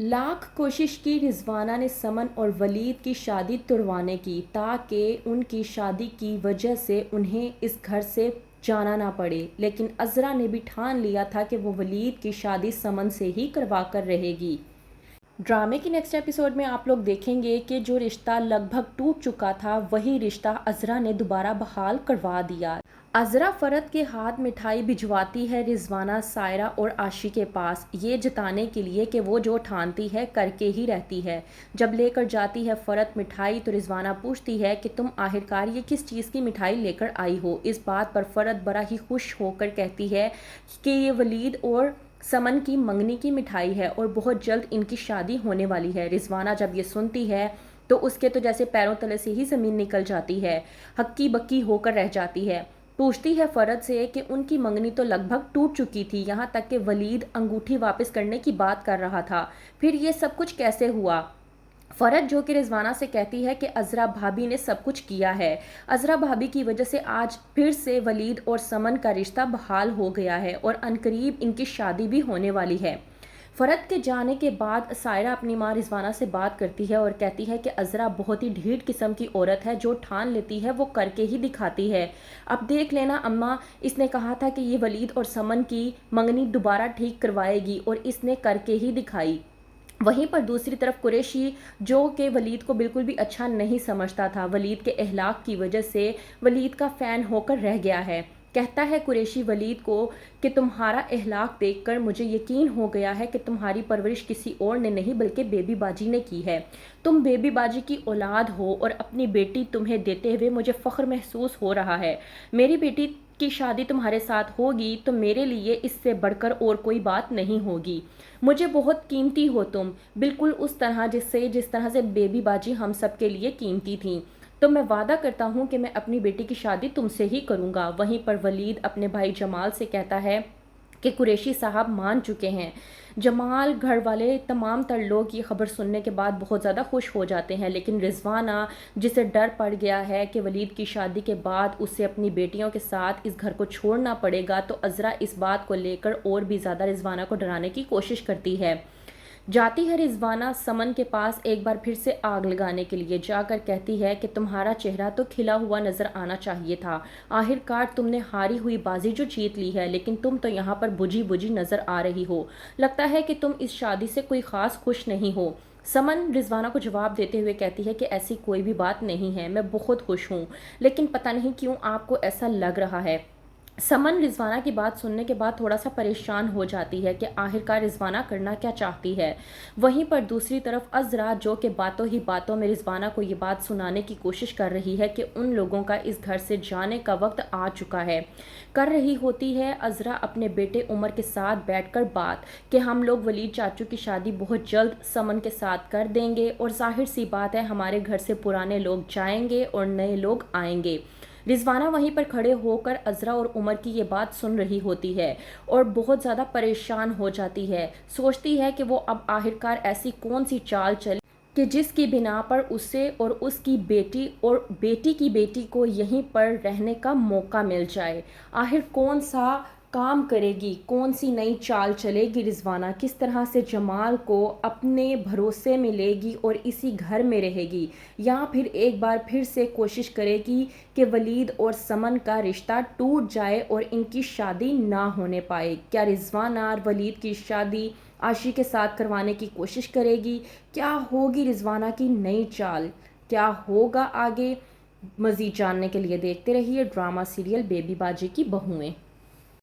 لاکھ کوشش کی رضوانہ نے سمن اور ولید کی شادی تڑوانے کی تاکہ ان کی شادی کی وجہ سے انہیں اس گھر سے جانا نہ پڑے، لیکن عذرا نے بھی ٹھان لیا تھا کہ وہ ولید کی شادی سمن سے ہی کروا کر رہے گی۔ ڈرامے کی نیکسٹ ایپیسوڈ میں آپ لوگ دیکھیں گے کہ جو رشتہ لگ بھگ ٹوٹ چکا تھا وہی رشتہ عذرا نے دوبارہ بحال کروا دیا۔ عذرا فرد کے ہاتھ مٹھائی بھجواتی ہے رضوانہ، سائرہ اور عاشی کے پاس، یہ جتانے کے لیے کہ وہ جو ٹھانتی ہے کر کے ہی رہتی ہے۔ جب لے کر جاتی ہے فرد مٹھائی تو رضوانہ پوچھتی ہے کہ تم آخرکار یہ کس چیز کی مٹھائی لے کر آئی ہو؟ اس بات پر فرد بڑا ہی خوش ہو کر کہتی ہے کہ یہ ولید اور سمن کی منگنی کی مٹھائی ہے اور بہت جلد ان کی شادی ہونے والی ہے۔ رضوانہ جب یہ سنتی ہے تو اس کے تو جیسے پیروں تلے سے ہی زمین نکل جاتی ہے، ہکی بکی ہو کر رہ جاتی ہے۔ پوچھتی ہے فرد سے کہ ان کی منگنی تو لگ بھگ ٹوٹ چکی تھی، یہاں تک کہ ولید انگوٹھی واپس کرنے کی بات کر رہا تھا، پھر یہ سب کچھ کیسے ہوا؟ فرد جو کہ رضوانہ سے کہتی ہے کہ عذرا بھابی نے سب کچھ کیا ہے، عذرا بھابی کی وجہ سے آج پھر سے ولید اور سمن کا رشتہ بحال ہو گیا ہے اور عنقریب ان کی شادی بھی ہونے والی ہے۔ فرد کے جانے کے بعد سائرہ اپنی ماں رضوانہ سے بات کرتی ہے اور کہتی ہے کہ عذرا بہت ہی ڈھیٹ قسم کی عورت ہے، جو ٹھان لیتی ہے وہ کر کے ہی دکھاتی ہے۔ اب دیکھ لینا اماں، اس نے کہا تھا کہ یہ ولید اور سمن کی منگنی دوبارہ ٹھیک کروائے گی اور اس نے کر کے ہی دکھائی۔ وہیں پر دوسری طرف قریشی جو کہ ولید کو بالکل بھی اچھا نہیں سمجھتا تھا، ولید کے اخلاق کی وجہ سے ولید کا فین ہو کر رہ گیا ہے، کہتا ہے قریشی ولید کو کہ تمہارا اخلاق دیکھ کر مجھے یقین ہو گیا ہے کہ تمہاری پرورش کسی اور نے نہیں بلکہ بیبی باجی نے کی ہے۔ تم بیبی باجی کی اولاد ہو اور اپنی بیٹی تمہیں دیتے ہوئے مجھے فخر محسوس ہو رہا ہے۔ میری بیٹی کی شادی تمہارے ساتھ ہوگی تو میرے لیے اس سے بڑھ کر اور کوئی بات نہیں ہوگی۔ مجھے بہت قیمتی ہو تم، بالکل اس طرح جس طرح سے بیبی باجی ہم سب کے لیے قیمتی تھیں۔ تو میں وعدہ کرتا ہوں کہ میں اپنی بیٹی کی شادی تم سے ہی کروں گا۔ وہیں پر ولید اپنے بھائی جمال سے کہتا ہے کہ قریشی صاحب مان چکے ہیں۔ جمال گھر والے تمام تر لوگ یہ خبر سننے کے بعد بہت زیادہ خوش ہو جاتے ہیں، لیکن رضوانہ جسے ڈر پڑ گیا ہے کہ ولید کی شادی کے بعد اسے اپنی بیٹیوں کے ساتھ اس گھر کو چھوڑنا پڑے گا، تو عذرا اس بات کو لے کر اور بھی زیادہ رضوانہ کو ڈرانے کی کوشش کرتی ہے۔ جاتی ہے رضوانہ سمن کے پاس ایک بار پھر سے آگ لگانے کے لیے، جا کر کہتی ہے کہ تمہارا چہرہ تو کھلا ہوا نظر آنا چاہیے تھا، آخرکار تم نے ہاری ہوئی بازی جو جیت لی ہے، لیکن تم تو یہاں پر بجھی بجھی نظر آ رہی ہو، لگتا ہے کہ تم اس شادی سے کوئی خاص خوش نہیں ہو۔ سمن رضوانہ کو جواب دیتے ہوئے کہتی ہے کہ ایسی کوئی بھی بات نہیں ہے، میں بہت خوش ہوں، لیکن پتہ نہیں کیوں آپ کو ایسا لگ رہا ہے۔ سمن رضوانہ کی بات سننے کے بعد تھوڑا سا پریشان ہو جاتی ہے کہ آخرکار رضوانہ کرنا کیا چاہتی ہے۔ وہیں پر دوسری طرف عذرا جو کہ باتوں ہی باتوں میں رضوانہ کو یہ بات سنانے کی کوشش کر رہی ہے کہ ان لوگوں کا اس گھر سے جانے کا وقت آ چکا ہے، کر رہی ہوتی ہے عذرا اپنے بیٹے عمر کے ساتھ بیٹھ کر بات کہ ہم لوگ ولید چاچو کی شادی بہت جلد سمن کے ساتھ کر دیں گے اور ظاہر سی بات ہے ہمارے گھر سے پرانے لوگ جائیں گے اور نئے لوگ آئیں گے۔ رضوانہ وہیں پر کھڑے ہو کر عذرا اور عمر کی یہ بات سن رہی ہوتی ہے اور بہت زیادہ پریشان ہو جاتی ہے، سوچتی ہے کہ وہ اب آخرکار ایسی کون سی چال چلے کہ جس کی بنا پر اسے اور اس کی بیٹی اور بیٹی کی بیٹی کو یہیں پر رہنے کا موقع مل جائے۔ آخر کون سا کام کرے گی، کون سی نئی چال چلے گی رضوانہ، کس طرح سے جمال کو اپنے بھروسے میں لے گی اور اسی گھر میں رہے گی، یا پھر ایک بار پھر سے کوشش کرے گی کہ ولید اور سمن کا رشتہ ٹوٹ جائے اور ان کی شادی نہ ہونے پائے۔ کیا رضوانہ اور ولید کی شادی عاشی کے ساتھ کروانے کی کوشش کرے گی؟ کیا ہوگی رضوانہ کی نئی چال؟ کیا ہوگا آگے؟ مزید جاننے کے لیے دیکھتے رہیے ڈرامہ سیریل بیبی باجی کی بہوئیں۔